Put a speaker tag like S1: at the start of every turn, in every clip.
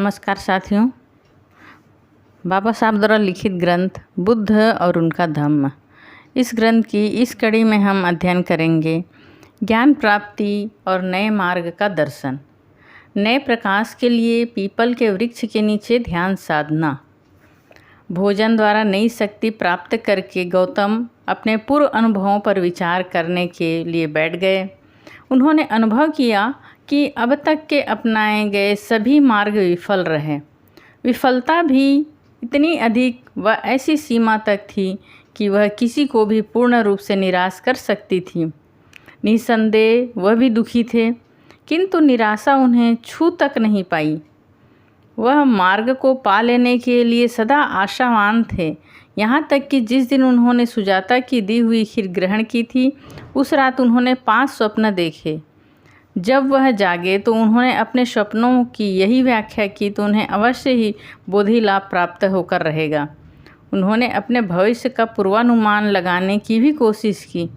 S1: नमस्कार साथियों। बाबा साहब द्वारा लिखित ग्रंथ बुद्ध और उनका धम्म, इस ग्रंथ की इस कड़ी में हम अध्ययन करेंगे ज्ञान प्राप्ति और नए मार्ग का दर्शन। नए प्रकाश के लिए पीपल के वृक्ष के नीचे ध्यान साधना। भोजन द्वारा नई शक्ति प्राप्त करके गौतम अपने पूर्व अनुभवों पर विचार करने के लिए बैठ गए। उन्होंने अनुभव किया कि अब तक के अपनाए गए सभी मार्ग विफल रहे। विफलता भी इतनी अधिक व ऐसी सीमा तक थी कि वह किसी को भी पूर्ण रूप से निराश कर सकती थी। निसंदेह वह भी दुखी थे, किंतु निराशा उन्हें छू तक नहीं पाई। वह मार्ग को पा लेने के लिए सदा आशावान थे। यहाँ तक कि जिस दिन उन्होंने सुजाता की दी हुई खीर ग्रहण की थी, उस रात उन्होंने 5 स्वप्न देखे। जब वह जागे तो उन्होंने अपने स्वप्नों की यही व्याख्या की तो उन्हें अवश्य ही बोधि लाभ प्राप्त होकर रहेगा। उन्होंने अपने भविष्य का पूर्वानुमान लगाने की भी कोशिश की।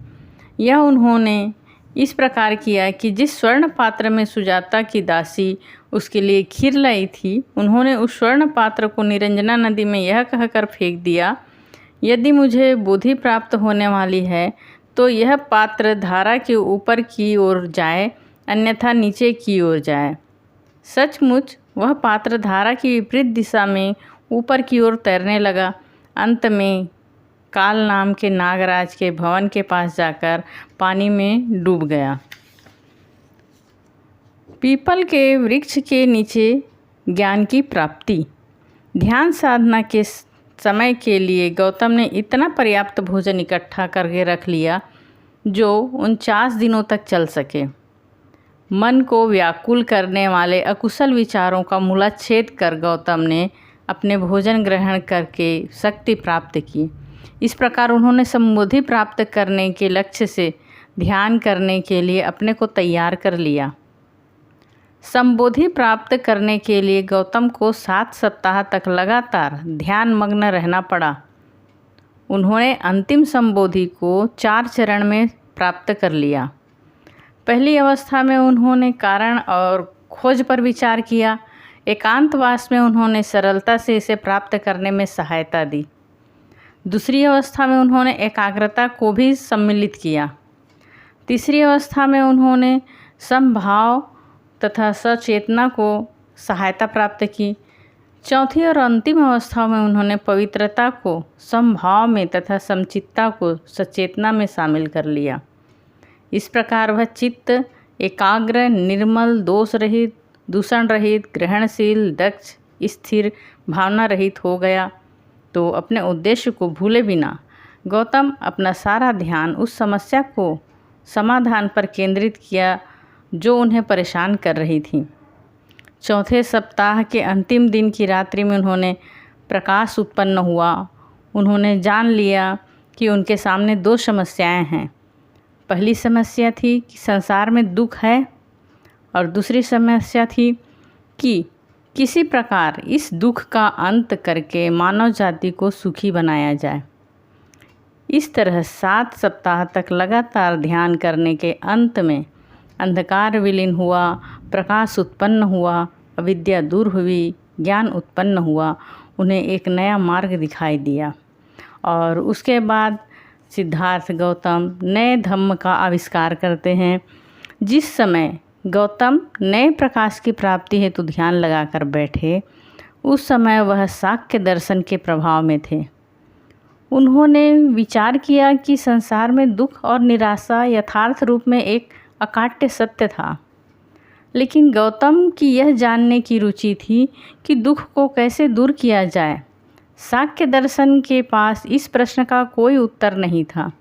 S1: यह उन्होंने इस प्रकार किया कि जिस स्वर्ण पात्र में सुजाता की दासी उसके लिए खीर लाई थी, उन्होंने उस स्वर्ण पात्र को निरंजना नदी में यह कहकर फेंक दिया, यदि मुझे बोधि प्राप्त होने वाली है तो यह पात्र धारा के ऊपर की ओर जाए, अन्यथा नीचे की ओर जाए। सचमुच वह पात्र धारा की विपरीत दिशा में ऊपर की ओर तैरने लगा। अंत में काल नाम के नागराज के भवन के पास जाकर पानी में डूब गया। पीपल के वृक्ष के नीचे ज्ञान की प्राप्ति। ध्यान साधना के समय के लिए गौतम ने इतना पर्याप्त भोजन इकट्ठा करके रख लिया जो 49 दिनों तक चल सके। मन को व्याकुल करने वाले अकुशल विचारों का मूलाच्छेद कर गौतम ने अपने भोजन ग्रहण करके शक्ति प्राप्त की। इस प्रकार उन्होंने समबुद्धि प्राप्त करने के लक्ष्य से ध्यान करने के लिए अपने को तैयार कर लिया। समबुद्धि प्राप्त करने के लिए गौतम को 7 सप्ताह तक लगातार ध्यान मग्न रहना पड़ा। उन्होंने अंतिम समबुद्धि को 4 चरण में प्राप्त कर लिया। पहली अवस्था में उन्होंने कारण और खोज पर विचार किया। एकांतवास में उन्होंने सरलता से इसे प्राप्त करने में सहायता दी। दूसरी अवस्था में उन्होंने एकाग्रता को भी सम्मिलित किया। तीसरी अवस्था में उन्होंने समभाव तथा सचेतना को सहायता प्राप्त की। चौथी और अंतिम अवस्था में उन्होंने पवित्रता को समभाव में तथा समचित्ता को सचेतना में शामिल कर लिया। इस प्रकार वह चित्त एकाग्र, निर्मल, दोष रहित, दूषण रहित, ग्रहणशील, दक्ष, स्थिर, भावना रहित हो गया। तो अपने उद्देश्य को भूले बिना गौतम अपना सारा ध्यान उस समस्या को समाधान पर केंद्रित किया जो उन्हें परेशान कर रही थी। चौथे सप्ताह के अंतिम दिन की रात्रि में उन्होंने प्रकाश उत्पन्न हुआ। उन्होंने जान लिया कि उनके सामने 2 समस्याएं हैं। पहली समस्या थी कि संसार में दुख है और दूसरी समस्या थी कि किसी प्रकार इस दुख का अंत करके मानव जाति को सुखी बनाया जाए। इस तरह 7 सप्ताह तक लगातार ध्यान करने के अंत में अंधकार विलीन हुआ, प्रकाश उत्पन्न हुआ, अविद्या दूर हुई, ज्ञान उत्पन्न हुआ। उन्हें एक नया मार्ग दिखाई दिया और उसके बाद सिद्धार्थ गौतम नए धम्म का आविष्कार करते हैं। जिस समय गौतम नए प्रकाश की प्राप्ति हेतु ध्यान लगाकर बैठे, उस समय वह साक्य दर्शन के प्रभाव में थे। उन्होंने विचार किया कि संसार में दुख और निराशा यथार्थ रूप में एक अकाट्य सत्य था, लेकिन गौतम की यह जानने की रुचि थी कि दुख को कैसे दूर किया जाए। साक्य दर्शन के पास इस प्रश्न का कोई उत्तर नहीं था,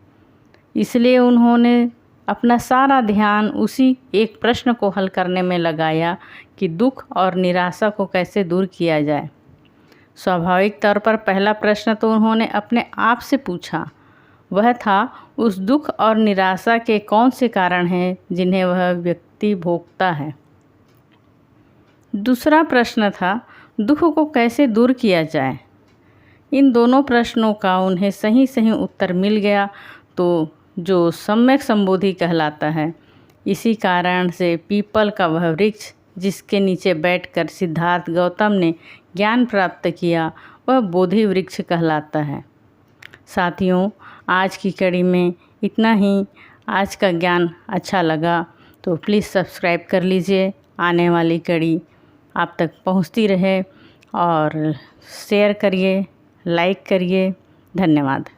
S1: इसलिए उन्होंने अपना सारा ध्यान उसी एक प्रश्न को हल करने में लगाया कि दुख और निराशा को कैसे दूर किया जाए। स्वाभाविक तौर पर पहला प्रश्न तो उन्होंने अपने आप से पूछा, वह था उस दुख और निराशा के कौन से कारण हैं जिन्हें वह व्यक्ति भोगता है। दूसरा प्रश्न था दुख को कैसे दूर किया जाए। इन दोनों प्रश्नों का उन्हें सही सही उत्तर मिल गया तो जो सम्यक संबोधि कहलाता है। इसी कारण से पीपल का वह वृक्ष जिसके नीचे बैठकर सिद्धार्थ गौतम ने ज्ञान प्राप्त किया वह बोधि वृक्ष कहलाता है। साथियों, आज की कड़ी में इतना ही। आज का ज्ञान अच्छा लगा तो प्लीज़ सब्सक्राइब कर लीजिए। आने वाली कड़ी आप तक पहुंचती रहे और शेयर करिए, लाइक करिए। धन्यवाद।